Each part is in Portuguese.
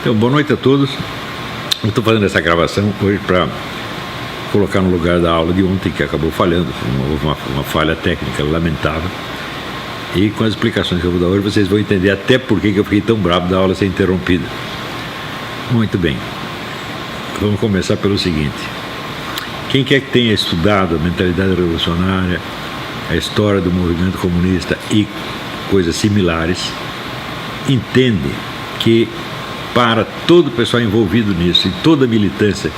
Então, boa noite a todos. Eu estou fazendo essa gravação hoje para colocar no lugar da aula de ontem, que acabou falhando. Houve uma falha técnica lamentável. E com as explicações que eu vou dar hoje, vocês vão entender até por que eu fiquei tão bravo da aula ser interrompida. Muito bem. Vamos começar pelo seguinte. Quem quer que tenha estudado a mentalidade revolucionária, a história do movimento comunista e coisas similares, entende que para todo o pessoal envolvido nisso e toda a militância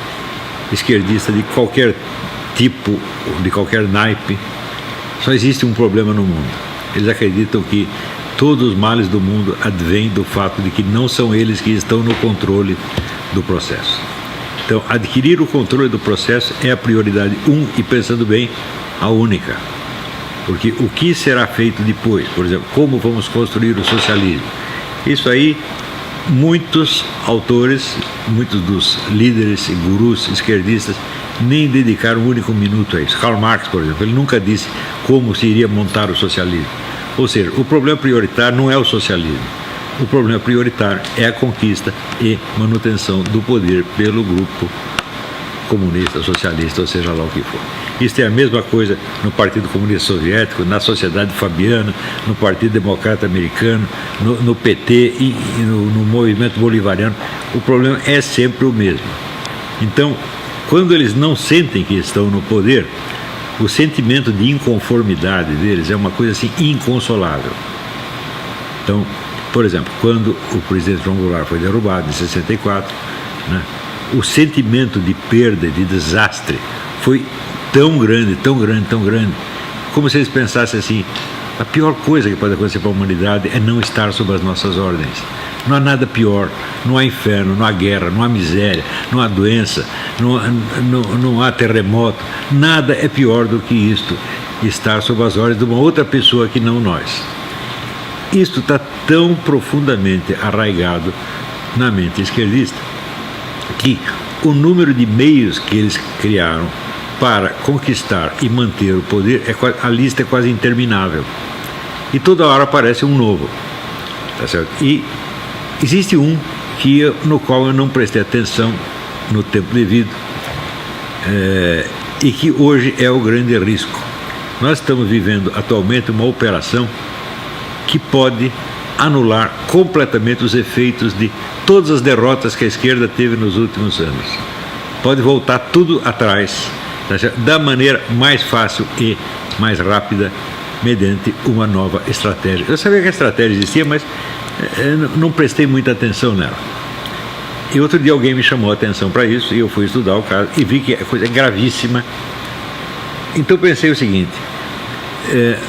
esquerdista de qualquer tipo, de qualquer naipe, só existe um problema no mundo. Eles acreditam que todos os males do mundo advêm do fato de que não são eles que estão no controle do processo. Então, adquirir o controle do processo é a prioridade e, pensando bem, a única. Porque o que será feito depois, por exemplo, como vamos construir o socialismo, isso aí, muitos autores, muitos dos líderes e gurus esquerdistas nem dedicaram um único minuto a isso. Karl Marx, por exemplo, ele nunca disse como se iria montar o socialismo. Ou seja, o problema prioritário não é o socialismo. O problema prioritário é a conquista e manutenção do poder pelo grupo comunista, socialista, ou seja lá o que for. Isso é a mesma coisa no Partido Comunista Soviético, na Sociedade Fabiana, no Partido Democrata Americano, no PT e no movimento bolivariano. O problema é sempre o mesmo. Então, quando eles não sentem que estão no poder, o sentimento de inconformidade deles é uma coisa assim inconsolável. Então, por exemplo, quando o presidente João Goulart foi derrubado em 64, né, o sentimento de perda, de desastre, foi tão grande, como se eles pensassem assim: a pior coisa que pode acontecer para a humanidade é não estar sob as nossas ordens. Não há nada pior, não há inferno, não há guerra, não há miséria, não há doença, não há terremoto, nada é pior do que isto, estar sob as ordens de uma outra pessoa que não nós. Isto está tão profundamente arraigado na mente esquerdista que o número de meios que eles criaram para conquistar e manter o poder, a lista é quase interminável. E toda hora aparece um novo. Tá certo? E existe um no qual eu não prestei atenção no tempo devido, e que hoje é o grande risco. Nós estamos vivendo atualmente uma operação que pode anular completamente os efeitos de todas as derrotas que a esquerda teve nos últimos anos. Pode voltar tudo atrás, da maneira mais fácil e mais rápida, mediante uma nova estratégia. Eu sabia que a estratégia existia, mas não prestei muita atenção nela. E outro dia alguém me chamou a atenção para isso, e eu fui estudar o caso, e vi que a coisa é gravíssima. Então pensei o seguinte: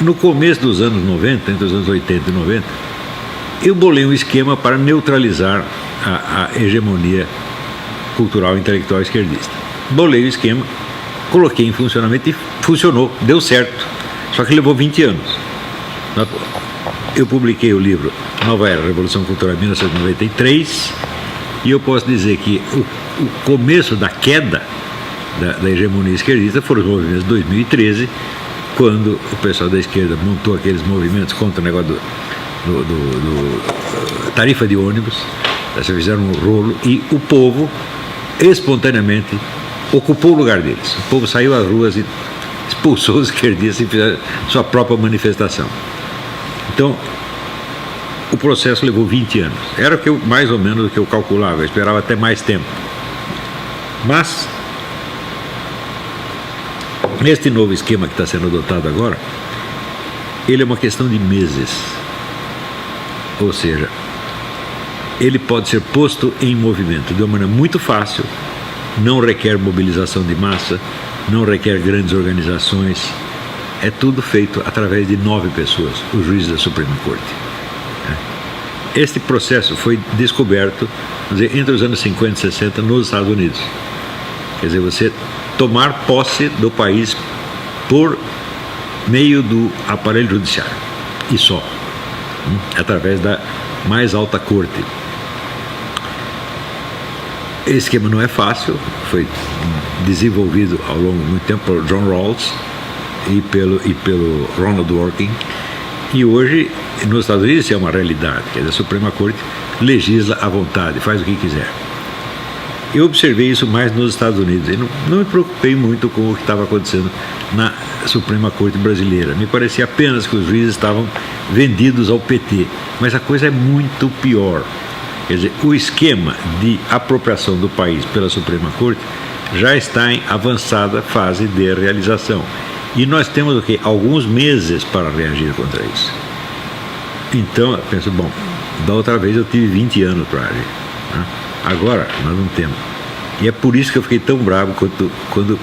no começo dos anos 90, entre os anos 80 e 90, eu bolei um esquema para neutralizar a hegemonia cultural e intelectual esquerdista. Bolei o esquema, coloquei em funcionamento e funcionou, deu certo. Só que levou 20 anos. Eu publiquei o livro Nova Era, Revolução Cultural, 1993, e eu posso dizer que o começo da queda da hegemonia esquerdista foram os movimentos de 2013, quando o pessoal da esquerda montou aqueles movimentos contra o negócio do tarifa de ônibus, fizeram um rolo, e o povo espontaneamente ocupou o lugar deles. O povo saiu às ruas e expulsou os esquerdistas e fizeram sua própria manifestação. Então, o processo levou 20 anos. Era mais ou menos o que eu calculava, eu esperava até mais tempo. Mas neste novo esquema que está sendo adotado agora, ele é uma questão de meses. Ou seja, ele pode ser posto em movimento de uma maneira muito fácil, não requer mobilização de massa, não requer grandes organizações, é tudo feito através de 9 pessoas, os juízes da Suprema Corte. Este processo foi descoberto, entre os anos 50 e 60 nos Estados Unidos. Quer dizer, você tomar posse do país por meio do aparelho judiciário, e só, através da mais alta corte. Esse esquema não é fácil, foi desenvolvido ao longo de muito tempo por John Rawls e pelo Ronald Dworkin, e hoje nos Estados Unidos isso é uma realidade. Quer dizer, a Suprema Corte legisla à vontade, faz o que quiser. Eu observei isso mais nos Estados Unidos. Eu não me preocupei muito com o que estava acontecendo na Suprema Corte brasileira. Me parecia apenas que os juízes estavam vendidos ao PT. Mas a coisa é muito pior. Quer dizer, o esquema de apropriação do país pela Suprema Corte já está em avançada fase de realização. E nós temos o quê? Alguns meses para reagir contra isso. Então, eu penso, bom, da outra vez eu tive 20 anos para agir, né? Agora nós não temos. E é por isso que eu fiquei tão bravo quando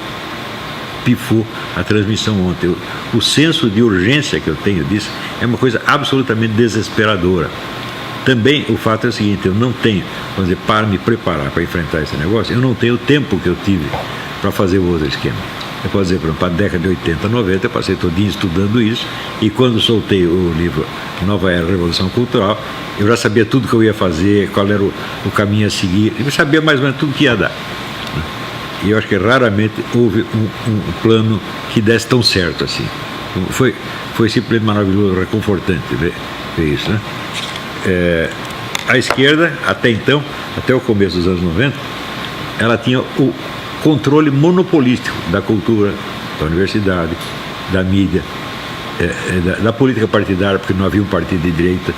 pifou a transmissão ontem. O senso de urgência que eu tenho disso é uma coisa absolutamente desesperadora. Também o fato é o seguinte, eu não tenho, vamos dizer, para me preparar para enfrentar esse negócio, eu não tenho o tempo que eu tive para fazer o outro esquema. Eu posso dizer, por exemplo, para a década de 80, 90, eu passei todo dia estudando isso, e quando soltei o livro Nova Era, Revolução Cultural, eu já sabia tudo que eu ia fazer, qual era o caminho a seguir, eu sabia mais ou menos tudo que ia dar. E eu acho que raramente houve um plano que desse tão certo assim. Foi simplesmente maravilhoso, reconfortante ver isso, né? A esquerda, até então, até o começo dos anos 90, ela tinha o controle monopolístico da cultura, da universidade, da mídia, da política partidária, porque não havia um partido de direita,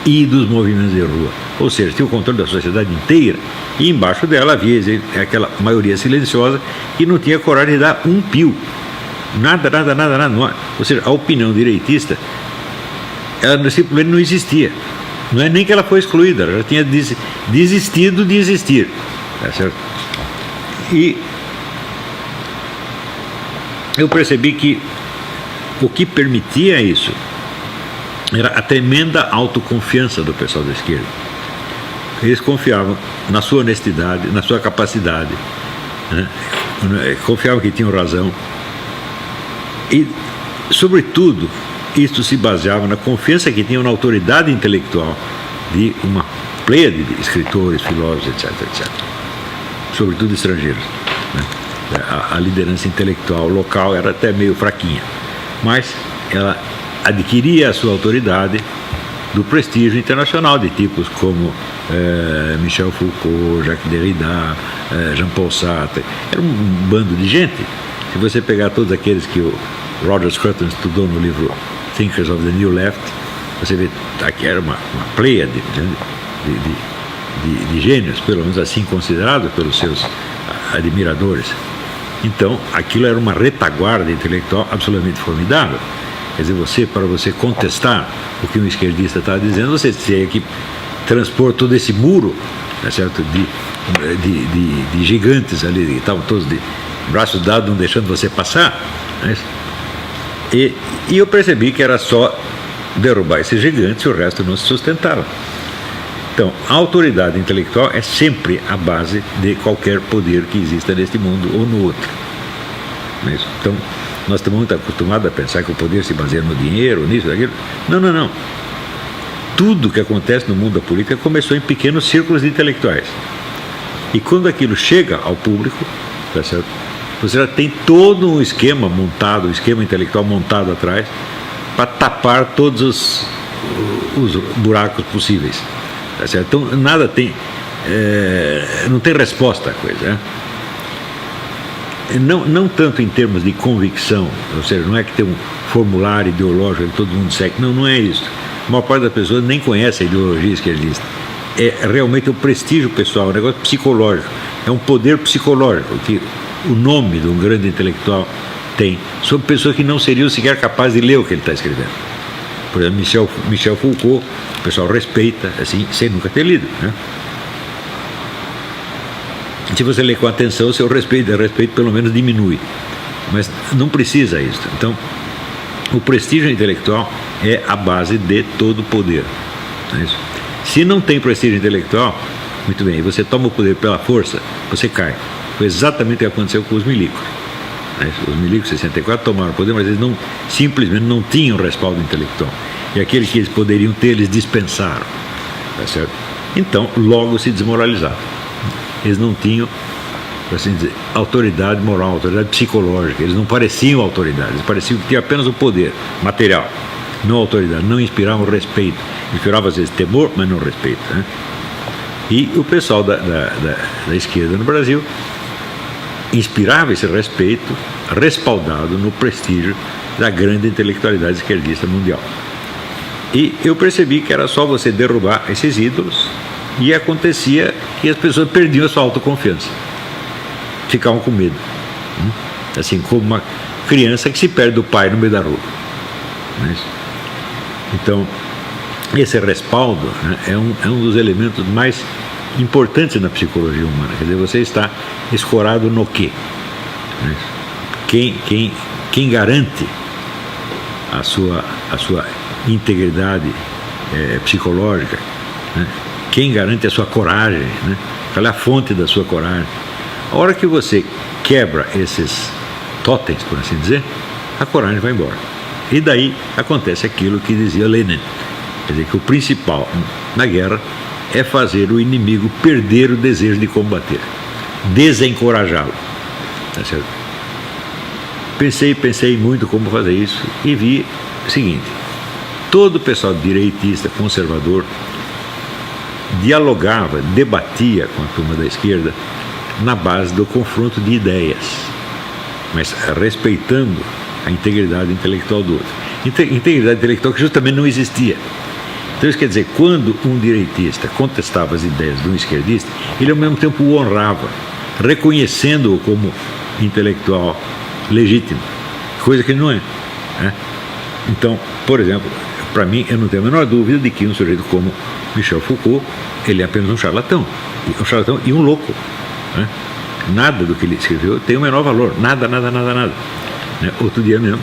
e dos movimentos de rua. Ou seja, tinha o controle da sociedade inteira, e embaixo dela havia aquela maioria silenciosa que não tinha coragem de dar um pio. Nada. Ou seja, a opinião direitista, ela simplesmente não existia. Não é nem que ela foi excluída, ela já tinha desistido de existir. Tá certo? E eu percebi que o que permitia isso era a tremenda autoconfiança do pessoal da esquerda. Eles confiavam na sua honestidade, na sua capacidade, né? Confiavam que tinham razão. E, sobretudo, isto se baseava na confiança que tinham na autoridade intelectual de uma pleiade de escritores, filósofos, etc. Sobretudo estrangeiros, né? A liderança intelectual local era até meio fraquinha, mas ela adquiria a sua autoridade do prestígio internacional de tipos como Michel Foucault, Jacques Derrida, Jean-Paul Sartre. Era um bando de gente. Se você pegar todos aqueles que o Roger Scruton estudou no livro Thinkers of the New Left, você vê que era uma pleiade de gênios, pelo menos assim considerados pelos seus admiradores. Então, aquilo era uma retaguarda intelectual absolutamente formidável. Quer dizer, para você contestar o que um esquerdista estava dizendo, você tinha que transpor todo esse muro, né, certo? De gigantes ali, que estavam todos de braços dados, não deixando você passar. Né? E eu percebi que era só derrubar esses gigantes e o resto não se sustentava. Então, a autoridade intelectual é sempre a base de qualquer poder que exista neste mundo ou no outro. Não é isso? Então, nós estamos muito acostumados a pensar que o poder se baseia no dinheiro, nisso, naquilo. Não. Tudo que acontece no mundo da política começou em pequenos círculos de intelectuais. E quando aquilo chega ao público, tá certo? Você já tem todo um esquema montado, um esquema intelectual montado atrás, para tapar todos os buracos possíveis. Tá certo? Então, nada tem, não tem resposta à coisa, né? Não tanto em termos de convicção, ou seja, não é que tem um formulário ideológico que todo mundo segue, não é isso. A maior parte das pessoas nem conhece a ideologia esquerdista. É realmente um prestígio pessoal, um negócio psicológico, é um poder psicológico que o nome de um grande intelectual tem sobre pessoas que não seriam sequer capazes de ler o que ele está escrevendo. Por exemplo, Michel Foucault, o pessoal respeita, assim, sem nunca ter lido, né? Se você ler com atenção, o seu respeito pelo menos diminui. Mas não precisa isso. Então, o prestígio intelectual é a base de todo o poder. Não é isso? Se não tem prestígio intelectual, muito bem, você toma o poder pela força, você cai. Foi exatamente o que aconteceu com os milicos. Não é isso? Os milicos, em 64, tomaram o poder, mas eles simplesmente não tinham respaldo intelectual. E aquele que eles poderiam ter, eles dispensaram. Tá certo? Então, logo se desmoralizaram. Eles não tinham, por assim dizer, autoridade moral, autoridade psicológica. Eles não pareciam autoridade, eles pareciam que tinham apenas o poder material, não autoridade, não inspiravam respeito. Inspiravam às vezes temor, mas não respeito, né? E o pessoal da esquerda no Brasil inspirava esse respeito, respaldado no prestígio da grande intelectualidade esquerdista mundial. E eu percebi que era só você derrubar esses ídolos e acontecia que as pessoas perdiam a sua autoconfiança, ficavam com medo, assim como uma criança que se perde do pai no meio da rua. Então, esse respaldo, né, é um dos elementos mais importantes na psicologia humana. Quer dizer, você está escorado no quê? Quem garante a sua integridade psicológica, né? Quem garante a sua coragem, né? Qual é a fonte da sua coragem? A hora que você quebra esses totens, por assim dizer, a coragem vai embora. E daí acontece aquilo que dizia Lenin, quer dizer, que o principal na guerra é fazer o inimigo perder o desejo de combater, desencorajá-lo. Tá certo? Pensei muito como fazer isso e vi o seguinte: todo o pessoal direitista, conservador, dialogava, debatia com a turma da esquerda na base do confronto de ideias, mas respeitando a integridade intelectual do outro. Integridade intelectual que justamente não existia. Então isso quer dizer, quando um direitista contestava as ideias de um esquerdista, ele ao mesmo tempo o honrava, reconhecendo-o como intelectual legítimo, coisa que ele não é, né? Então, por exemplo, para mim, eu não tenho a menor dúvida de que um sujeito como Michel Foucault, ele é apenas um charlatão e um louco, né? Nada do que ele escreveu tem o menor valor, nada. Né? Outro dia mesmo,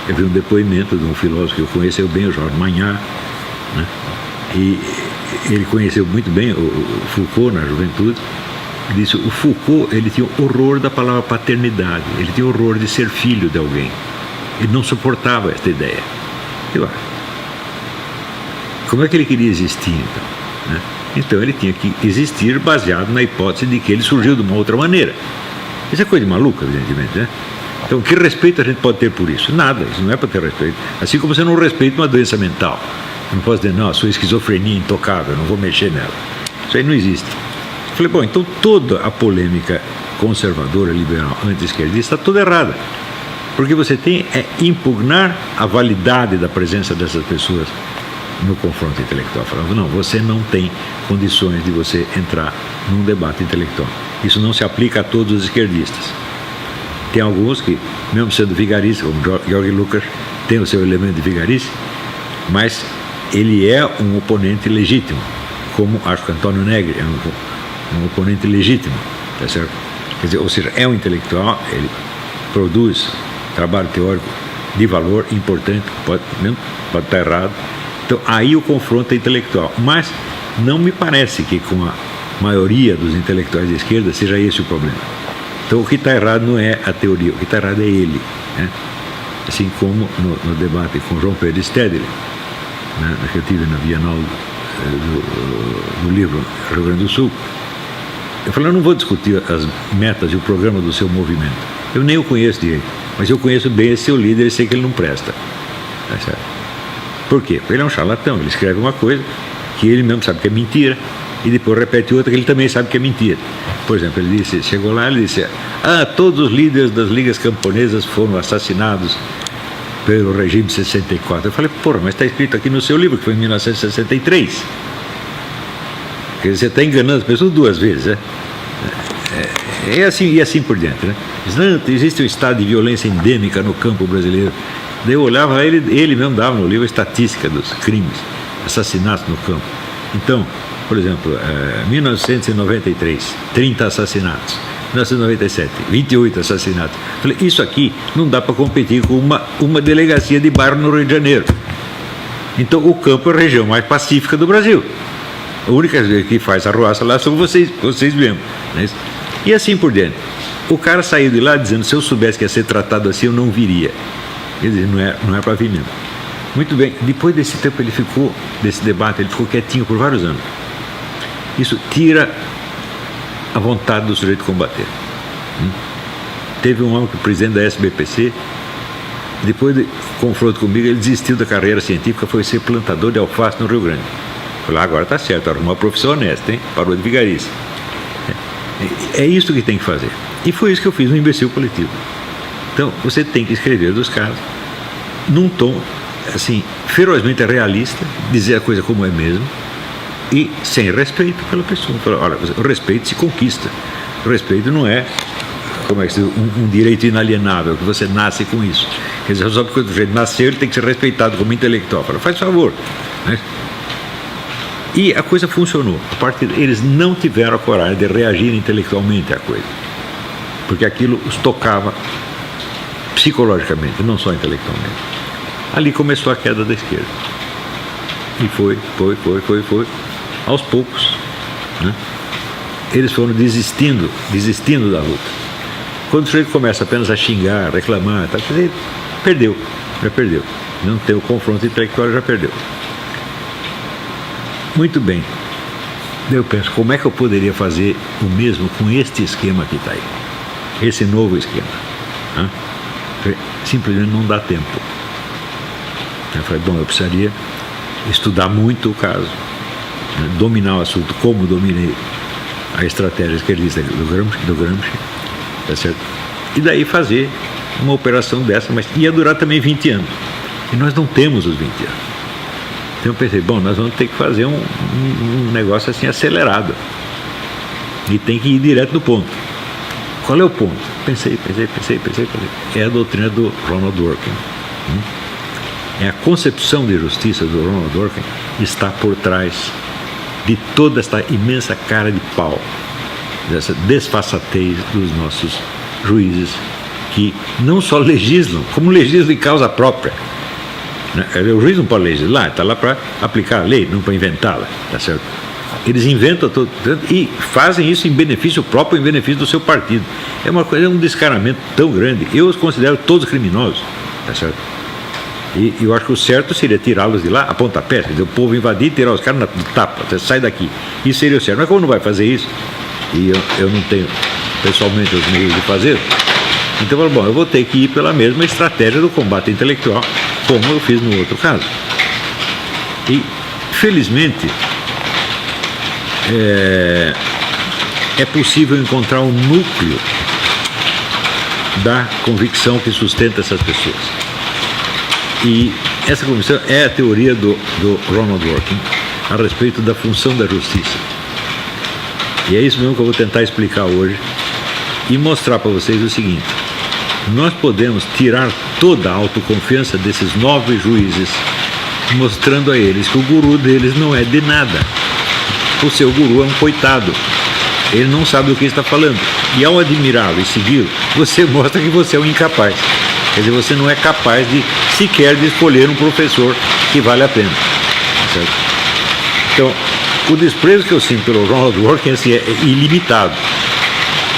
eu vi um depoimento de um filósofo que eu conheceu bem, o Jorge Magnard, né? E ele conheceu muito bem o Foucault na juventude. Disse, o Foucault, ele tinha horror da palavra paternidade, ele tinha horror de ser filho de alguém, ele não suportava esta ideia. E, como é que ele queria existir então, né? Então ele tinha que existir baseado na hipótese de que ele surgiu de uma outra maneira. Isso é coisa de maluca, evidentemente, né? Então, que respeito a gente pode ter por isso? Nada, isso não é para ter respeito. Assim como você não respeita uma doença mental. Eu não posso dizer, não, a sua esquizofrenia é intocável, eu não vou mexer nela. Isso aí não existe. Eu falei, bom, então toda a polêmica conservadora, liberal, anti-esquerdista está toda errada. Porque você tem impugnar a validade da presença dessas pessoas no confronto intelectual. Falando, não, você não tem condições de você entrar num debate intelectual. Isso não se aplica a todos os esquerdistas. Tem alguns que, mesmo sendo vigaristas, como Georg Lucas, tem o seu elemento de vigarice, mas ele é um oponente legítimo, como acho que Antônio Negri é um oponente legítimo, tá certo? Quer dizer, ou seja, é um intelectual, ele produz trabalho teórico de valor importante, pode estar errado. Então, aí o confronto é intelectual. Mas não me parece que com a maioria dos intelectuais de esquerda seja esse o problema. Então, o que está errado não é a teoria, o que está errado é ele, né? Assim como no debate com João Pedro Stedley, né, que eu tive na Bienal do livro Rio Grande do Sul, eu falei, eu não vou discutir as metas e o programa do seu movimento. Eu nem o conheço direito, mas eu conheço bem esse seu líder e sei que ele não presta. Tá certo? Por quê? Porque ele é um charlatão, ele escreve uma coisa que ele mesmo sabe que é mentira e depois repete outra que ele também sabe que é mentira. Por exemplo, ele disse, chegou lá e disse, todos os líderes das ligas camponesas foram assassinados pelo regime 64. Eu falei, porra, mas está escrito aqui no seu livro que foi em 1963. Quer dizer, você está enganando as pessoas duas vezes, né? E assim por diante, né? Não, existe um estado de violência endêmica no campo brasileiro. Daí eu olhava, ele mesmo dava no livro a estatística dos crimes, assassinatos no campo. Então, por exemplo, 1993, 30 assassinatos. 1997, 28 assassinatos. Falei, isso aqui não dá para competir com uma delegacia de bairro no Rio de Janeiro. Então, o campo é a região mais pacífica do Brasil. A única que faz arruaça lá são vocês mesmos. Né? E assim por diante. O cara saiu de lá dizendo, se eu soubesse que ia ser tratado assim, eu não viria. Quer dizer, não é para vir mesmo. Muito bem, depois desse tempo desse debate, ele ficou quietinho por vários anos. Isso tira a vontade do sujeito combater. Teve um homem que, presidente da SBPC, depois de confronto comigo, ele desistiu da carreira científica, foi ser plantador de alface no Rio Grande. Falei, agora está certo, arrumou uma profissão honesta, hein? Parou de vigarice. É isso que tem que fazer. E foi isso que eu fiz no Imbecil Coletivo. Então, você tem que escrever dos casos num tom, assim, ferozmente realista, dizer a coisa como é mesmo, e sem respeito pela pessoa. Olha, o respeito se conquista. O respeito não é, como é que se diz, um direito inalienável, que você nasce com isso. Quer dizer, só porque o sujeito nasceu, ele tem que ser respeitado como intelectual. Fala, faz favor. Né? E a coisa funcionou. A partir eles não tiveram a coragem de reagir intelectualmente à coisa. Porque aquilo os tocava psicologicamente, não só intelectualmente. Ali começou a queda da esquerda. E foi. Aos poucos, né? Eles foram desistindo da luta. Quando o sujeito começa apenas a xingar, reclamar, tá, já perdeu. Não tem o confronto intelectual, já perdeu. Muito bem. Eu penso, como é que eu poderia fazer o mesmo com este esquema que está aí? Esse novo esquema. Né? Simplesmente não dá tempo. Eu falei, bom, eu precisaria estudar muito o caso, né? Dominar o assunto como dominei a estratégia esquerdista do Gramsci, tá certo? E daí fazer uma operação dessa, mas ia durar também 20 anos. E nós não temos os 20 anos. Então eu pensei, bom, nós vamos ter que fazer um negócio assim acelerado. E tem que ir direto no ponto. Qual é o ponto? Pensei. É a doutrina do Ronald Dworkin. É a concepção de justiça do Ronald Dworkin que está por trás de toda esta imensa cara de pau, dessa desfaçatez dos nossos juízes, que não só legislam, como legislam em causa própria. O juiz não pode legislar, está lá para aplicar a lei, não para inventá-la, tá certo? Eles inventam tudo e fazem isso em benefício próprio, em benefício do seu partido. É uma coisa, é um descaramento tão grande. Eu os considero todos criminosos, tá certo? E eu acho que o certo seria tirá-los de lá a pontapé, quer dizer, o povo invadir e tirar os caras na tapa, você sai daqui. Isso seria o certo. Mas como não vai fazer isso, e eu não tenho pessoalmente os meios de fazer, então eu falo, bom, eu vou ter que ir pela mesma estratégia do combate intelectual, como eu fiz no outro caso. E, felizmente, é possível encontrar um núcleo da convicção que sustenta essas pessoas. E essa convicção é a teoria do Ronald Dworkin a respeito da função da justiça. E é isso mesmo que eu vou tentar explicar hoje e mostrar para vocês o seguinte: nós podemos tirar toda a autoconfiança desses 9 juízes, mostrando a eles que o guru deles não é de nada. O seu guru é um coitado. Ele não sabe o que está falando. E ao admirá-lo e segui-lo, você mostra que você é um incapaz. Quer dizer, você não é capaz de sequer de escolher um professor que vale a pena. Certo? Então, o desprezo que eu sinto pelo Ronald Dworkin assim, é ilimitado.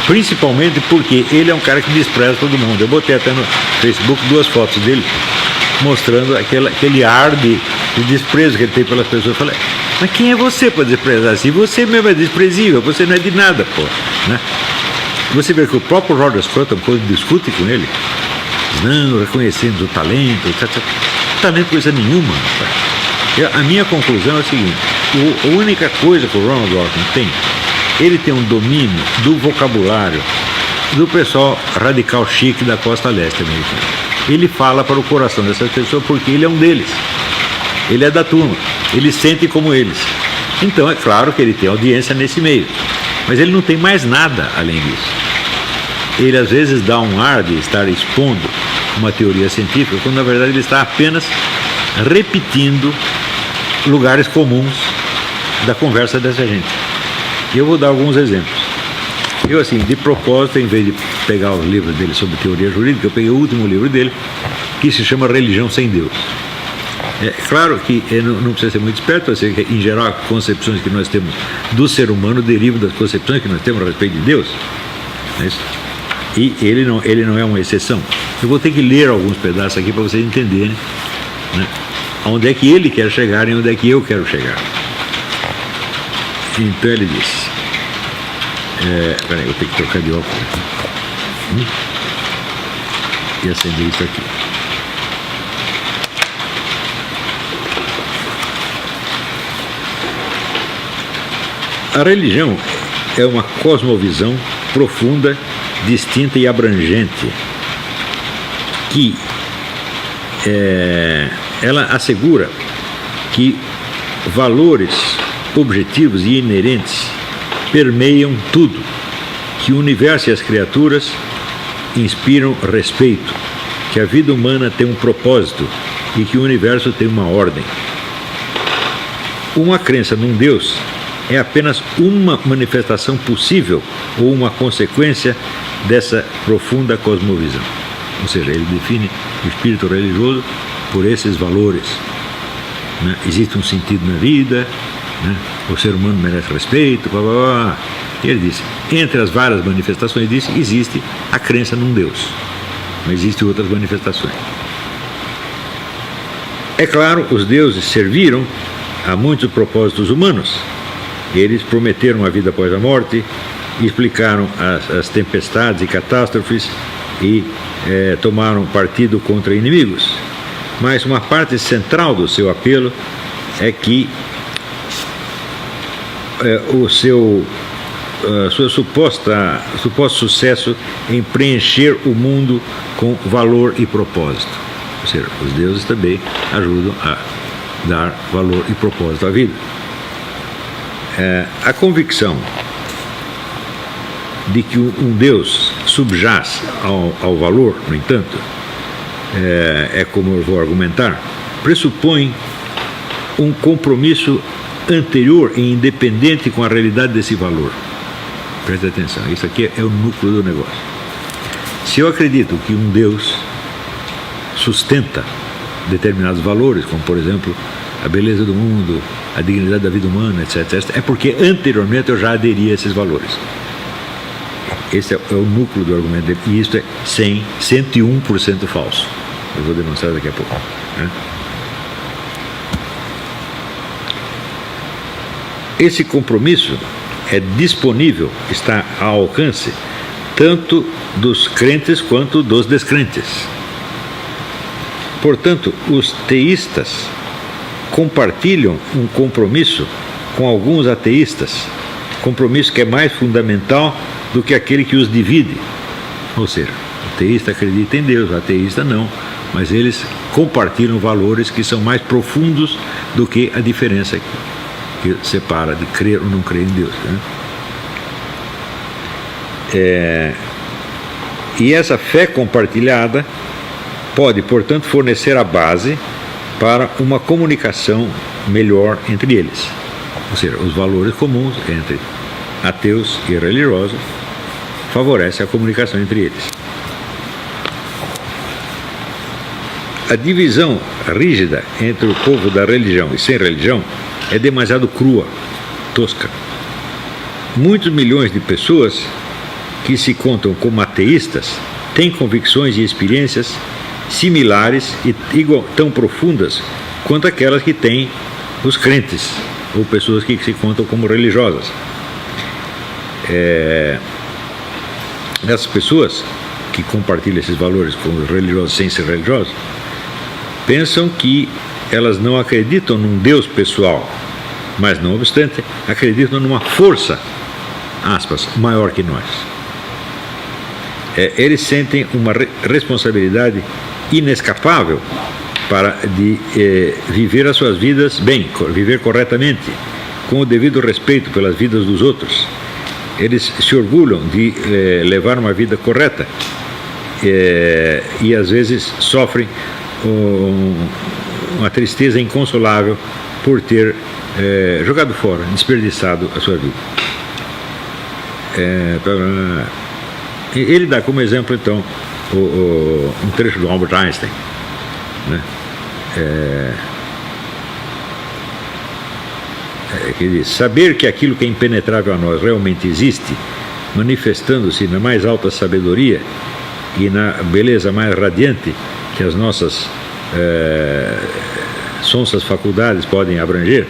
Principalmente porque ele é um cara que despreza todo mundo. Eu botei até no Facebook 2 fotos dele mostrando aquele ar de desprezo que ele tem pelas pessoas. Eu falei, mas quem é você para desprezar assim? Você mesmo é desprezível, você não é de nada, pô. Né? Você vê que o próprio Roger Scruton, quando discute com ele, não, reconhecendo o talento, etc. Talento coisa nenhuma, rapaz. A minha conclusão é a seguinte: a única coisa que o Ronald Dworkin tem, ele tem um domínio do vocabulário do pessoal radical chique da costa leste americana. Ele fala para o coração dessas pessoas porque ele é um deles. Ele é da turma. Ele sente como eles. Então é claro que ele tem audiência nesse meio. Mas ele não tem mais nada além disso. Ele às vezes dá um ar de estar expondo uma teoria científica, quando na verdade ele está apenas repetindo lugares comuns da conversa dessa gente. E eu vou dar alguns exemplos. Eu, assim, de propósito, em vez de pegar os livros dele sobre teoria jurídica, eu peguei o último livro dele, que se chama Religião Sem Deus. É claro que não precisa ser muito esperto, assim, que, em geral, as concepções que nós temos do ser humano derivam das concepções que nós temos a respeito de Deus. Não é isso? E ele não é uma exceção. Eu vou ter que ler alguns pedaços aqui para vocês entenderem, né, onde é que ele quer chegar e onde é que eu quero chegar. Então ele diz, peraí, eu tenho que trocar de óculos e acender isso aqui. A religião é uma cosmovisão profunda, distinta e abrangente, que ela assegura que valores objetivos e inerentes permeiam tudo, que o universo e as criaturas inspiram respeito, que a vida humana tem um propósito e que o universo tem uma ordem. Uma crença num Deus é apenas uma manifestação possível ou uma consequência dessa profunda cosmovisão. Ou seja, ele define o espírito religioso por esses valores. Né? Existe um sentido na vida, né? O ser humano merece respeito, blá, blá, blá. E ele diz, entre as várias manifestações disso, existe a crença num Deus, mas existem outras manifestações. É claro, os deuses serviram a muitos propósitos humanos. Eles prometeram a vida após a morte, explicaram as tempestades e catástrofes e tomaram partido contra inimigos. Mas uma parte central do seu apelo é que o seu suposto sucesso em preencher o mundo com valor e propósito. Ou seja, os deuses também ajudam a dar valor e propósito à vida. A convicção de que um Deus subjaz ao valor, no entanto, como eu vou argumentar, pressupõe um compromisso anterior e independente com a realidade desse valor. Preste atenção, isso aqui é o núcleo do negócio. Se eu acredito que um Deus sustenta determinados valores, como por exemplo a beleza do mundo, a dignidade da vida humana, etc., é porque anteriormente eu já aderi a esses valores. Esse é o núcleo do argumento dele, e isso é 101% falso. Eu vou demonstrar daqui a pouco. Né? Esse compromisso é disponível, está ao alcance, tanto dos crentes quanto dos descrentes. Portanto, os teístas compartilham um compromisso com alguns ateístas, compromisso que é mais fundamental do que aquele que os divide. Ou seja, o teísta acredita em Deus, o ateísta não, mas eles compartilham valores que são mais profundos do que a diferença que separa de crer ou não crer em Deus. Né? E essa fé compartilhada pode, portanto, fornecer a base para uma comunicação melhor entre eles. Ou seja, os valores comuns entre ateus e religiosos favorecem a comunicação entre eles. A divisão rígida entre o povo da religião e sem religião é demasiado crua, tosca. Muitos milhões de pessoas que se contam como ateístas têm convicções e experiências similares e tão profundas quanto aquelas que têm os crentes, ou pessoas que se contam como religiosas. Essas pessoas que compartilham esses valores com os religiosos sem ser religiosos, pensam que elas não acreditam num Deus pessoal, mas não obstante, acreditam numa força, aspas, maior que nós. Eles sentem uma responsabilidade inescapável de viver as suas vidas bem, viver corretamente, com o devido respeito pelas vidas dos outros. Eles se orgulham de levar uma vida correta e às vezes sofrem uma tristeza inconsolável por ter jogado fora, desperdiçado a sua vida. Ele dá como exemplo, então, um trecho do Albert Einstein, né? Que diz: saber que aquilo que é impenetrável a nós realmente existe, manifestando-se na mais alta sabedoria e na beleza mais radiante que as nossas sonsas faculdades podem abranger,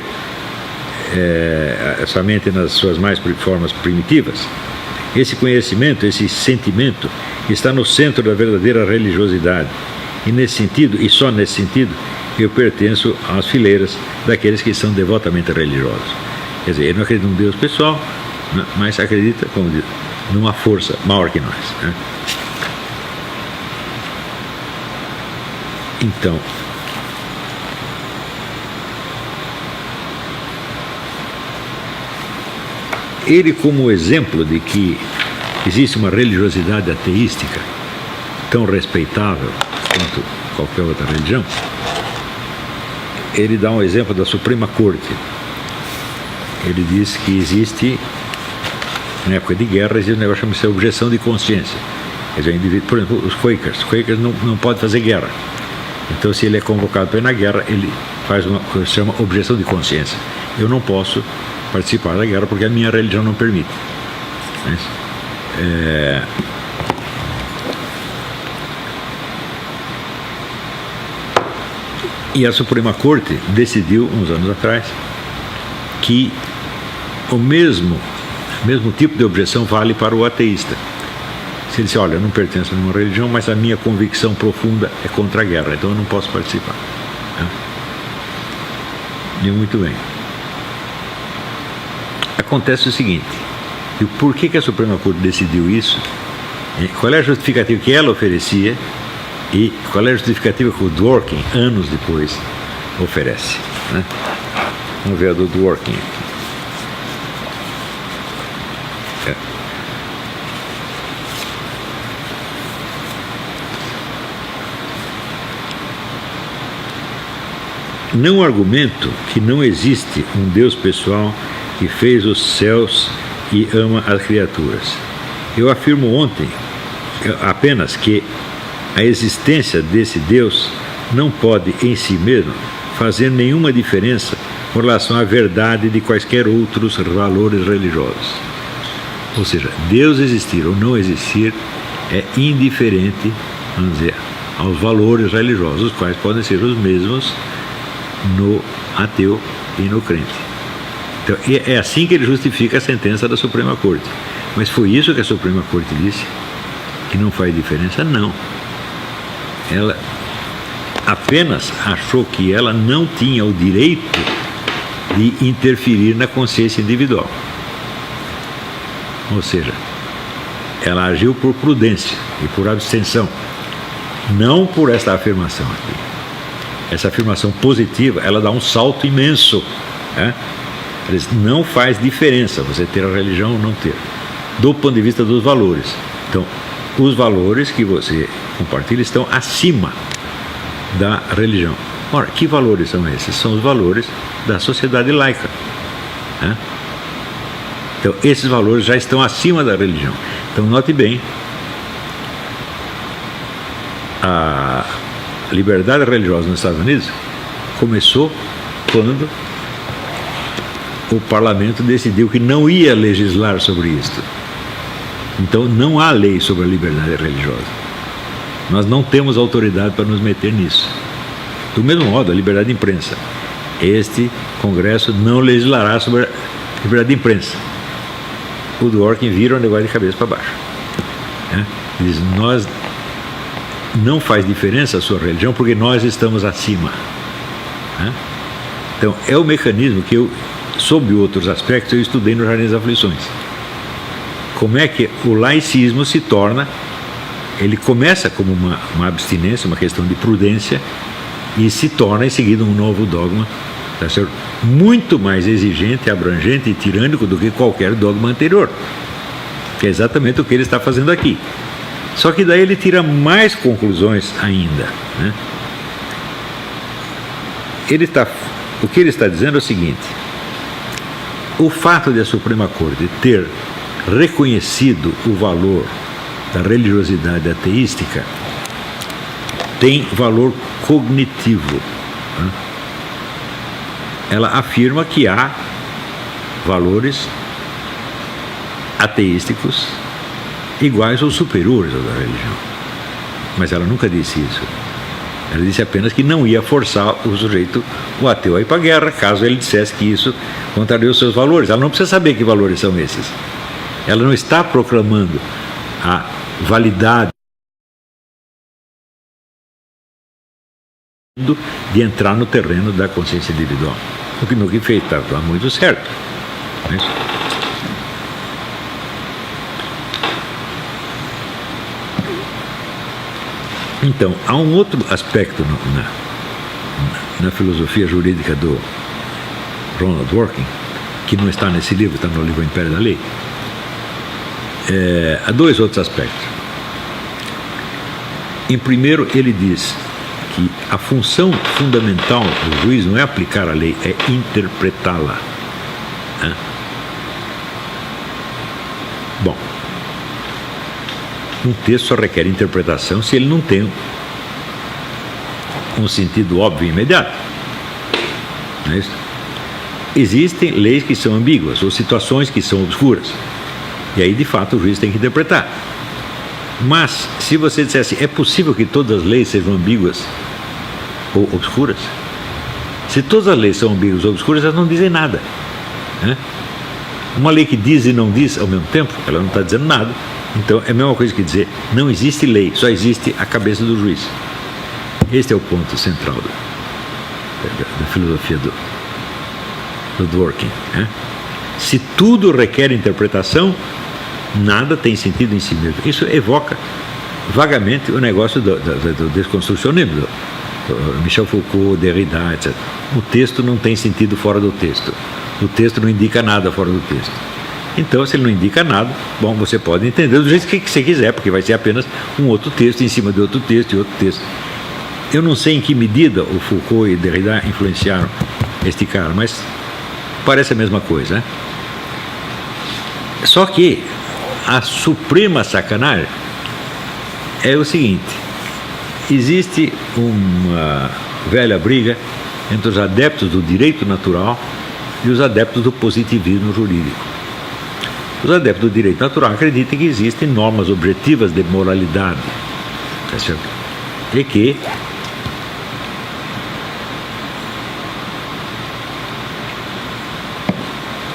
somente nas suas mais formas primitivas. Esse conhecimento, esse sentimento está no centro da verdadeira religiosidade. E nesse sentido, e só nesse sentido, eu pertenço às fileiras daqueles que são devotamente religiosos. Quer dizer, ele não acredita num Deus pessoal, mas acredita, como diz, numa força maior que nós, né? Então, ele, como exemplo de que existe uma religiosidade ateística tão respeitável quanto qualquer outra religião, ele dá um exemplo da Suprema Corte. Ele diz que existe, na época de guerra, existe um negócio chamado de objeção de consciência. Quer dizer, o indivíduo, por exemplo, os Quakers não podem fazer guerra. Então, se ele é convocado para ir na guerra, ele faz uma coisa que se chama objeção de consciência. Eu não posso participar da guerra porque a minha religião não permite. E a Suprema Corte decidiu, uns anos atrás, que o mesmo tipo de objeção vale para o ateísta. Se ele diz, olha, eu não pertenço a nenhuma religião, mas a minha convicção profunda é contra a guerra, então eu não posso participar. E muito bem. Acontece o seguinte, e por que a Suprema Corte decidiu isso? Qual é a justificativa que ela oferecia e qual é a justificativa que o Dworkin, anos depois, oferece, né? Vamos ver a do Dworkin aqui. Não argumento que não existe um Deus pessoal que fez os céus e ama as criaturas. Eu afirmo apenas que a existência desse Deus não pode em si mesmo fazer nenhuma diferença com relação à verdade de quaisquer outros valores religiosos. Ou seja, Deus existir ou não existir é indiferente, vamos dizer, aos valores religiosos, os quais podem ser os mesmos no ateu e no crente. Então, é assim que ele justifica a sentença da Suprema Corte. Mas foi isso que a Suprema Corte disse? Que não faz diferença? Não. Ela apenas achou que ela não tinha o direito de interferir na consciência individual. Ou seja, ela agiu por prudência e por abstenção, não por esta afirmação aqui. Essa afirmação positiva, ela dá um salto imenso, né? Ela diz, não faz diferença você ter a religião ou não ter, do ponto de vista dos valores. Então, os valores que você compartilha estão acima da religião. Ora, que valores são esses? São os valores da sociedade laica, né? Então, esses valores já estão acima da religião. Então, note bem, a liberdade religiosa nos Estados Unidos começou quando o parlamento decidiu que não ia legislar sobre isto. Então não há lei sobre a liberdade religiosa. Nós não temos autoridade para nos meter nisso. Do mesmo modo, a liberdade de imprensa. Este Congresso não legislará sobre a liberdade de imprensa. O Dworkin vira o negócio de cabeça para baixo, né? Diz, nós não faz diferença a sua religião porque nós estamos acima, né? Então é o mecanismo que eu, sob outros aspectos, eu estudei no Jardim das Aflições. Como é que o laicismo se torna, ele começa como uma abstinência, uma questão de prudência, e se torna em seguida um novo dogma, tá certo? Muito mais exigente, abrangente e tirânico do que qualquer dogma anterior, que é exatamente o que ele está fazendo aqui. Só que daí ele tira mais conclusões ainda, né? O que ele está dizendo é o seguinte: o fato de a Suprema Corte ter reconhecido o valor da religiosidade ateística tem valor cognitivo, né? Ela afirma que há valores ateísticos iguais ou superiores aos da religião. Mas ela nunca disse isso. Ela disse apenas que não ia forçar o sujeito, o ateu, a ir para a guerra, caso ele dissesse que isso contraria os seus valores. Ela não precisa saber que valores são esses. Ela não está proclamando a validade de entrar no terreno da consciência individual. O que no que fez está muito certo. Não é isso? Então, há um outro aspecto na filosofia jurídica do Ronald Dworkin, que não está nesse livro, está no livro Império da Lei. Há dois outros aspectos. Em primeiro, ele diz que a função fundamental do juiz não é aplicar a lei, é interpretá-la. Bom, um texto só requer interpretação se ele não tem um sentido óbvio e imediato. Não é isso? Existem leis que são ambíguas ou situações que são obscuras. E aí, de fato, o juiz tem que interpretar. Mas, se você dissesse, é possível que todas as leis sejam ambíguas ou obscuras? Se todas as leis são ambíguas ou obscuras, elas não dizem nada. Né? Uma lei que diz e não diz ao mesmo tempo, ela não está dizendo nada. Então, é a mesma coisa que dizer, não existe lei, só existe a cabeça do juiz. Este é o ponto central da filosofia do Dworkin. Né? Se tudo requer interpretação, nada tem sentido em si mesmo. Isso evoca vagamente o negócio do desconstrucionismo, do Michel Foucault, Derrida, etc. O texto não tem sentido fora do texto. O texto não indica nada fora do texto. Então, se ele não indica nada, bom, você pode entender do jeito que você quiser, porque vai ser apenas um outro texto em cima de outro texto e outro texto. Eu não sei em que medida o Foucault e Derrida influenciaram este cara, mas parece a mesma coisa, né? Só que a suprema sacanagem é o seguinte: existe uma velha briga entre os adeptos do direito natural e os adeptos do positivismo jurídico. Os adeptos do direito natural acreditam que existem normas objetivas de moralidade, tá certo? E que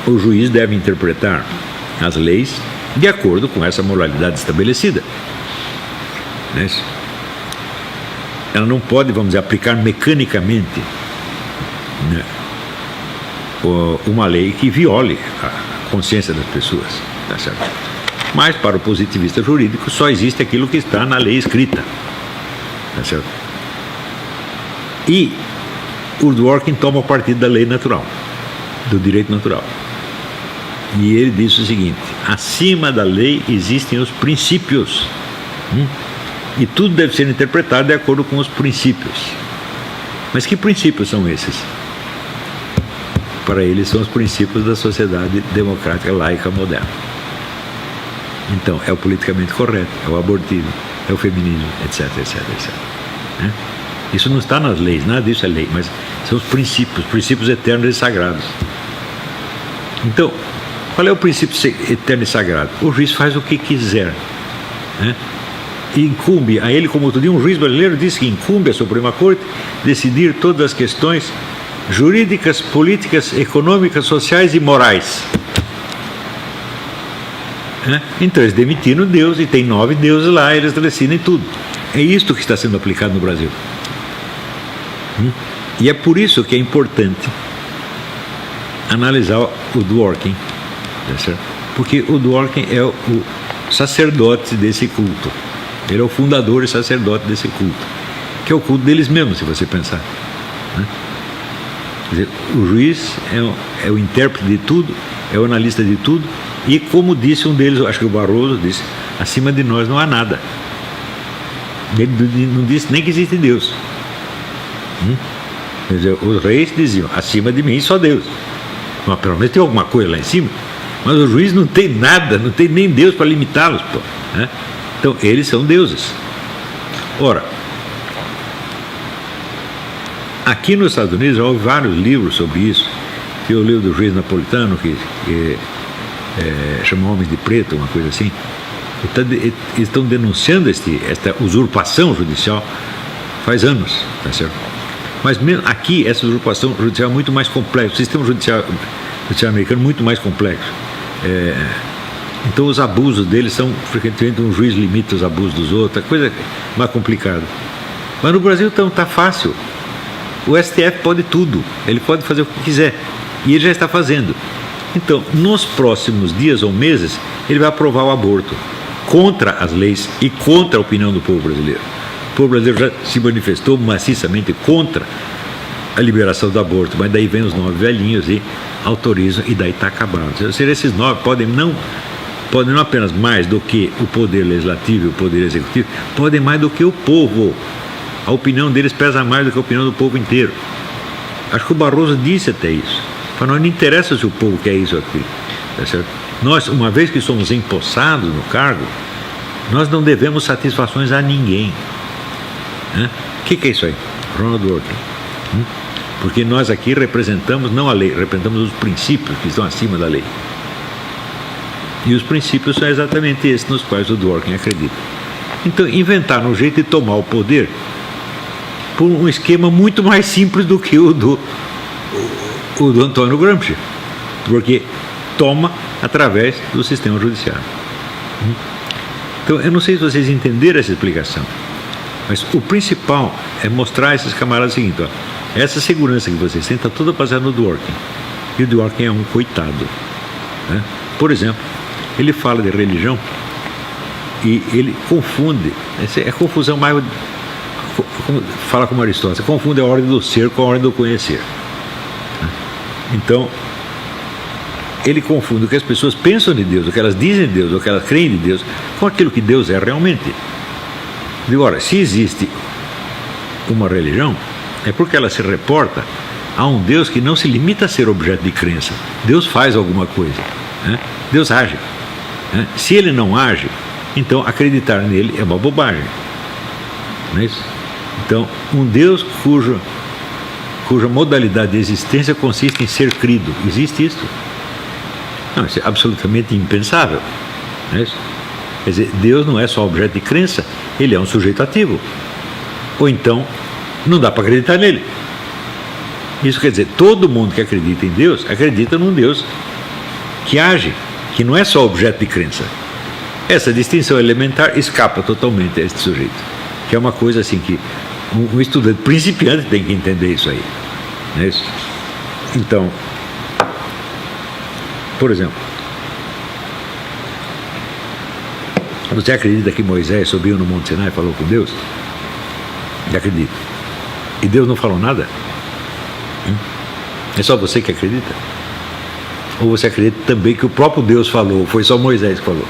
o juiz deve interpretar as leis de acordo com essa moralidade estabelecida. Né? Ela não pode, vamos dizer, aplicar mecanicamente, né, uma lei que viole a consciência das pessoas. Tá certo? Mas, para o positivista jurídico, só existe aquilo que está na lei escrita. Tá certo? E o Dworkin toma partido da lei natural, do direito natural. E ele diz o seguinte: acima da lei existem os princípios. E tudo deve ser interpretado de acordo com os princípios. Mas que princípios são esses? Para ele, são os princípios da sociedade democrática laica moderna. Então, é o politicamente correto, é o abortismo, é o feminismo, etc, etc, etc. Né? Isso não está nas leis, nada disso é lei, mas são os princípios eternos e sagrados. Então, qual é o princípio eterno e sagrado? O juiz faz o que quiser. Né? E incumbe a ele, como outro dia, um juiz brasileiro disse que incumbe a Suprema Corte decidir todas as questões jurídicas, políticas, econômicas, sociais e morais. Então eles demitiram Deus, e tem 9 deuses lá, eles decidem tudo. É isto que está sendo aplicado no Brasil. E é por isso que é importante analisar o Dworkin, tá certo? Porque o Dworkin é o sacerdote desse culto. Ele é o fundador e sacerdote desse culto, que é o culto deles mesmos, se você pensar. Né? Quer dizer, o juiz é o intérprete de tudo, é o analista de tudo, e como disse um deles, acho que o Barroso disse, acima de nós não há nada. Ele não disse nem que existe Deus. Quer dizer, os reis diziam, acima de mim só Deus. Mas pelo menos tem alguma coisa lá em cima. Mas o juiz não tem nada, não tem nem Deus para limitá-los. Né? Então, eles são deuses. Ora, aqui nos Estados Unidos já houve vários livros sobre isso. Tem o livro do juiz napolitano, que chama Homens de Preto, uma coisa assim. Eles estão denunciando esta usurpação judicial faz anos, tá certo? Mas mesmo aqui, essa usurpação judicial é muito mais complexa. O sistema judicial americano é muito mais complexo. Então os abusos deles são, frequentemente, um juiz limita os abusos dos outros, coisa mais complicada. Mas no Brasil então está fácil. O STF pode tudo, ele pode fazer o que quiser, e ele já está fazendo. Então, nos próximos dias ou meses, ele vai aprovar o aborto, contra as leis e contra a opinião do povo brasileiro. O povo brasileiro já se manifestou maciçamente contra a liberação do aborto, mas daí vem os 9 velhinhos e autorizam, e daí está acabado. Ou seja, esses 9 podem não apenas mais do que o poder legislativo e o poder executivo, podem mais do que o povo. A opinião deles pesa mais do que a opinião do povo inteiro. Acho que o Barroso disse até isso. Para nós não interessa se o povo quer isso aqui. Tá certo? Nós, uma vez que somos empossados no cargo, nós não devemos satisfações a ninguém. O que é isso aí? Ronald Dworkin. Porque nós aqui representamos não a lei, representamos os princípios que estão acima da lei. E os princípios são exatamente esses nos quais o Dworkin acredita. Então, inventaram um jeito de tomar o poder por um esquema muito mais simples do que o do Antônio Gramsci, porque toma através do sistema judiciário. Então, eu não sei se vocês entenderam essa explicação, mas o principal é mostrar a esses camaradas o seguinte: ó, essa segurança que vocês têm está toda baseada no Dworkin, e o Dworkin é um coitado, né? Por exemplo, ele fala de religião e ele confunde, essa é a confusão mais, fala como Aristóteles, confunde a ordem do ser com a ordem do conhecer. Então, ele confunde o que as pessoas pensam de Deus, o que elas dizem de Deus, o que elas creem de Deus, com aquilo que Deus é realmente. Agora, se existe uma religião, é porque ela se reporta a um Deus que não se limita a ser objeto de crença. Deus faz alguma coisa, né? Deus age, né? Se ele não age, então acreditar nele é uma bobagem, não é isso? Então, um Deus cuja modalidade de existência consiste em ser crido, existe isso? Não, isso é absolutamente impensável, não é isso? Quer dizer, Deus não é só objeto de crença, ele é um sujeito ativo. Ou então, não dá para acreditar nele. Isso quer dizer, todo mundo que acredita em Deus, acredita num Deus que age, que não é só objeto de crença. Essa distinção elementar escapa totalmente a este sujeito, que é uma coisa assim que um estudante principiante tem que entender isso aí, não é isso? Então, por exemplo, você acredita que Moisés subiu no Monte Sinai e falou com Deus? Eu acredito. E Deus não falou nada? É só você que acredita? Ou você acredita também que o próprio Deus falou, foi só Moisés que falou?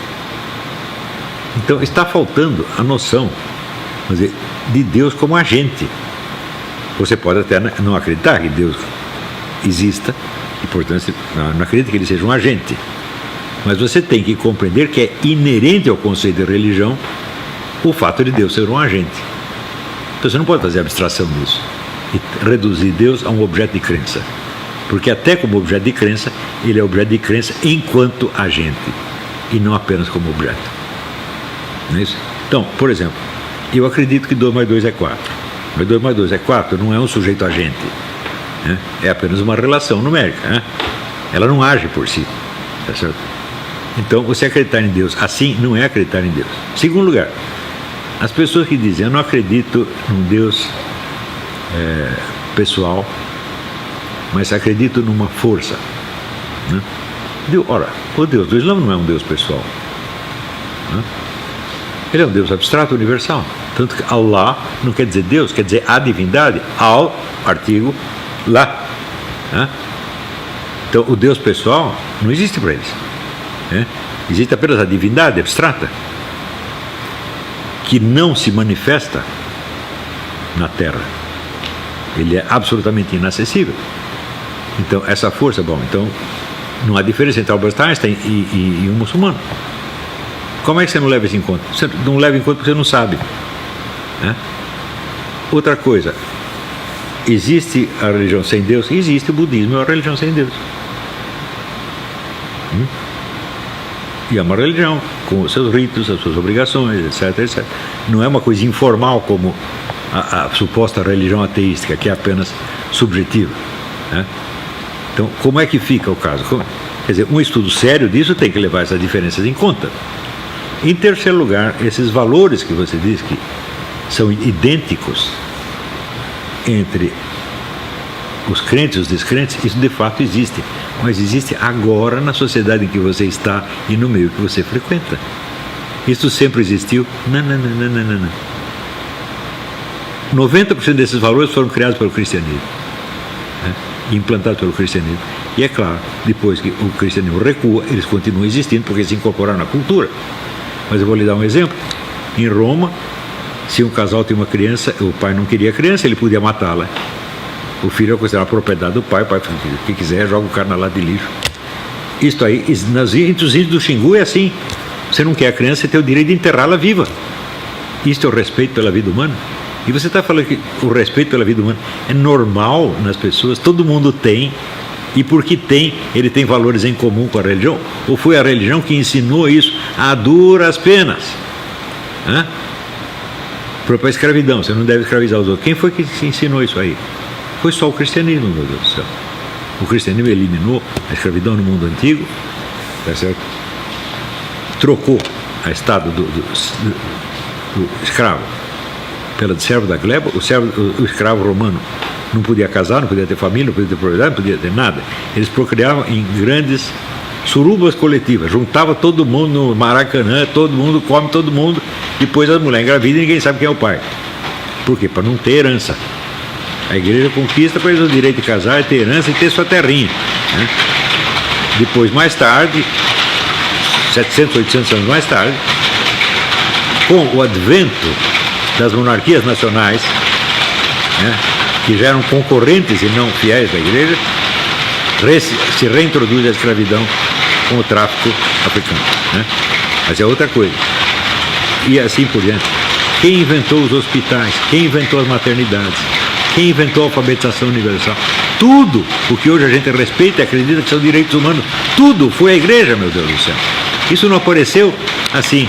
Então está faltando a noção, quer dizer, de Deus como agente. Você pode até não acreditar que Deus exista, e portanto não acredita que ele seja um agente. Mas você tem que compreender que é inerente ao conceito de religião o fato de Deus ser um agente. Então você não pode fazer abstração disso e reduzir Deus a um objeto de crença. Porque até como objeto de crença, ele é objeto de crença enquanto agente, e não apenas como objeto. Não é isso? Então, por exemplo, eu acredito que 2 mais 2 é 4. Mas 2 mais 2 é 4 não é um sujeito agente, né? É apenas uma relação numérica, né? Ela não age por si, tá certo? Então, você acreditar em Deus assim não é acreditar em Deus. Segundo lugar, as pessoas que dizem, eu não acredito num Deus pessoal, mas acredito numa força, né? Ora, o Deus do Islã não é um Deus pessoal, né? Ele é um Deus abstrato, universal. Tanto que Allah não quer dizer Deus, quer dizer a divindade. Al, artigo, lá, né? Então, o Deus pessoal não existe para eles, né? Existe apenas a divindade abstrata, que não se manifesta na Terra. Ele é absolutamente inacessível. Então, essa força, então não há diferença entre Albert Einstein e um muçulmano. Como é que você não leva isso em conta? Você não leva em conta porque você não sabe, né? Outra coisa, existe a religião sem Deus? Existe, o budismo é uma religião sem Deus. E é uma religião com os seus ritos, as suas obrigações, etc, etc. Não é uma coisa informal como a suposta religião ateística, que é apenas subjetiva, né? Então, como é que fica o caso? Quer dizer, um estudo sério disso tem que levar essas diferenças em conta. Em terceiro lugar, esses valores que você diz que são idênticos entre os crentes, os descrentes, isso de fato existe. Mas existe agora na sociedade em que você está e no meio que você frequenta. Isso sempre existiu? Não. 90% desses valores foram criados pelo cristianismo, né? Implantados pelo cristianismo. E é claro, depois que o cristianismo recua, eles continuam existindo porque se incorporaram na cultura. Mas eu vou lhe dar um exemplo. Em Roma, se um casal tinha uma criança, o pai não queria a criança, ele podia matá-la. O filho é considerado propriedade do pai, o pai fala, o que quiser, joga o cara na lata de lixo. Isto aí, entre os índios do Xingu é assim. Você não quer a criança, você tem o direito de enterrá-la viva. Isto é o respeito pela vida humana. E você está falando que o respeito pela vida humana é normal nas pessoas, todo mundo tem, e porque tem, ele tem valores em comum com a religião? Ou foi a religião que ensinou isso a duras penas? Para a escravidão, você não deve escravizar os outros. Quem foi que ensinou isso aí? Foi só o cristianismo, meu Deus do céu. O cristianismo eliminou a escravidão no mundo antigo, tá certo? Trocou a estado do escravo pela de servo da gleba. O escravo romano não podia casar, não podia ter família, não podia ter propriedade, não podia ter nada. Eles procriavam em grandes surubas coletivas, juntava todo mundo no Maracanã, todo mundo come todo mundo, depois as mulheres engravidam e ninguém sabe quem é o pai. Por quê? Para não ter herança. A igreja conquista para eles o direito de casar, ter herança e ter sua terrinha, né? Depois, mais tarde, 700, 800 anos mais tarde, com o advento das monarquias nacionais, né, que já eram concorrentes e não fiéis da igreja, se reintroduz a escravidão com o tráfico africano, né? Mas é outra coisa. E assim por diante. Quem inventou os hospitais? Quem inventou as maternidades? Quem inventou a alfabetização universal? Tudo o que hoje a gente respeita e acredita que são direitos humanos, tudo foi a igreja, meu Deus do céu. Isso não apareceu assim.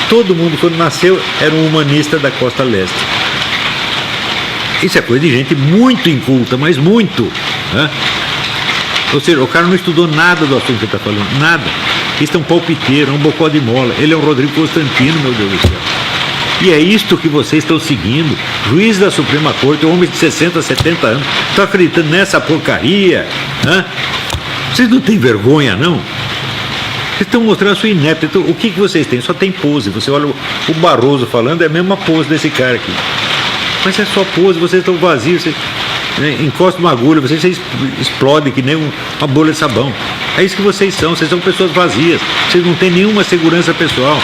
Todo mundo quando nasceu era um humanista da costa leste. Isso é coisa de gente muito inculta, mas muito, né? Ou seja, o cara não estudou nada do assunto que ele está falando, nada. Isso é um palpiteiro, é um bocó de mola. Ele é um Rodrigo Constantino, meu Deus do céu. E é isto que vocês estão seguindo. Juiz da Suprema Corte, homem de 60, 70 anos, estão acreditando nessa porcaria. Vocês não têm vergonha, não? Vocês estão mostrando a sua inepta. O que vocês têm? Só tem pose. Você olha o Barroso falando, é a mesma pose desse cara aqui. Mas é só pose, vocês estão vazios. Vocês, né, encosta uma agulha, vocês explodem que nem uma bolha de sabão. É isso que vocês são pessoas vazias. Vocês não têm nenhuma segurança pessoal.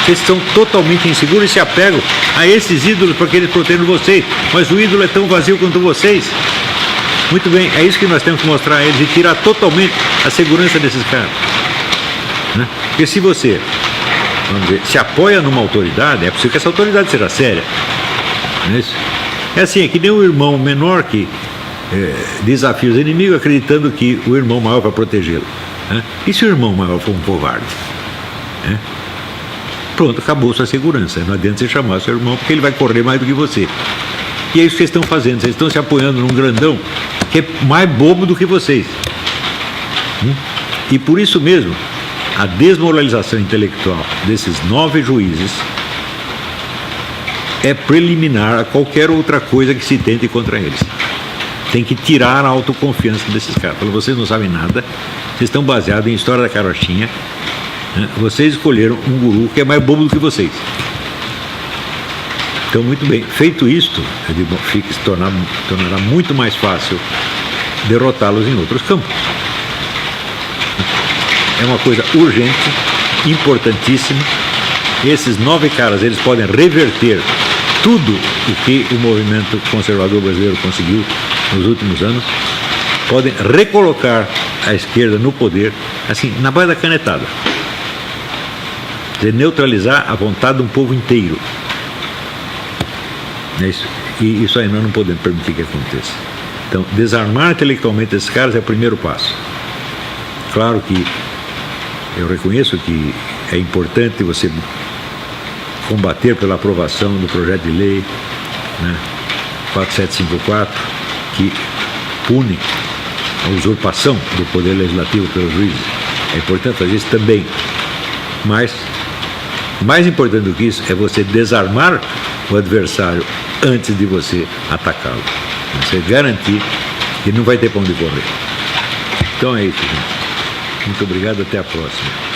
Vocês são totalmente inseguros e se apegam a esses ídolos porque eles protegem vocês. Mas o ídolo é tão vazio quanto vocês. Muito bem, é isso que nós temos que mostrar a eles e tirar totalmente a segurança desses caras, né? Porque se você, vamos dizer, se apoia numa autoridade, é possível que essa autoridade seja séria. Não é isso? É assim, é que nem um irmão menor que desafia os inimigos acreditando que o irmão maior vai protegê-lo, né? E se o irmão maior for um covarde, né? Pronto, acabou sua segurança. Não adianta você chamar seu irmão porque ele vai correr mais do que você. E é isso que vocês estão fazendo. Vocês estão se apoiando num grandão que é mais bobo do que vocês. E por isso mesmo, a desmoralização intelectual desses 9 juízes é preliminar a qualquer outra coisa que se tente contra eles. Tem que tirar a autoconfiança desses caras. Falou, vocês não sabem nada, vocês estão baseados em história da carochinha, né? Vocês escolheram um guru que é mais bobo do que vocês. Então, muito bem, feito isto, se tornará muito mais fácil derrotá-los em outros campos. É uma coisa urgente, importantíssima. Esses 9 caras, eles podem reverter tudo o que o movimento conservador brasileiro conseguiu nos últimos anos, podem recolocar a esquerda no poder, assim, na base da canetada. De neutralizar a vontade de um povo inteiro. É isso. E isso aí nós não podemos permitir que aconteça. Então, desarmar intelectualmente esses caras é o primeiro passo. Claro que eu reconheço que é importante você combater pela aprovação do projeto de lei, né, 4754, que pune a usurpação do poder legislativo pelos juízes. É importante fazer isso também. Mas, mais importante do que isso, é você desarmar o adversário antes de você atacá-lo. Você garantir que não vai ter pão de correr. Então é isso, gente. Muito obrigado, até a próxima.